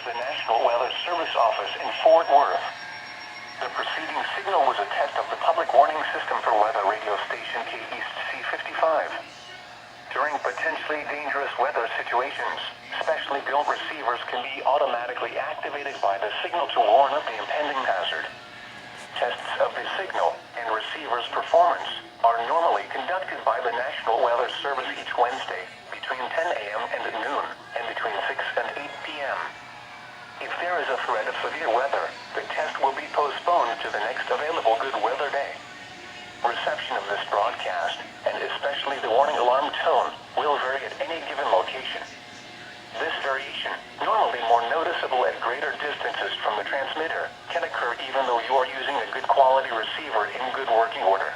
the National Weather Service office in Fort Worth. The preceding signal was a test of the public warning system for weather radio station KEC55. During potentially dangerous weather situations, specially built receivers can be automatically activated by the signal to warn of the impending hazard. Tests of the signal and receiver's performance are normally conducted by the National Weather Service each Wednesday between 10 a.m. and noon and between 6 and 8 p.m. If there is a threat of severe weather, the test will be postponed to the next available good weather day. Reception of this broadcast, and especially the warning alarm tone, will vary at any given location. This variation, normally more noticeable at greater distances from the transmitter, can occur even though you are using a good quality receiver in good working order.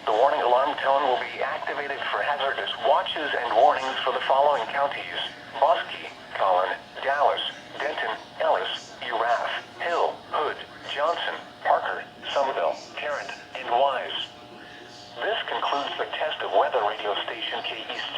The warning alarm tone will be activated for hazardous watches and warnings for the following counties: Bosque, Collin, Dallas, Denton, Ellis, Urath, Hill, Hood, Johnson, Parker, Somerville, Tarrant, and Wise. This concludes the test of weather radio station KEC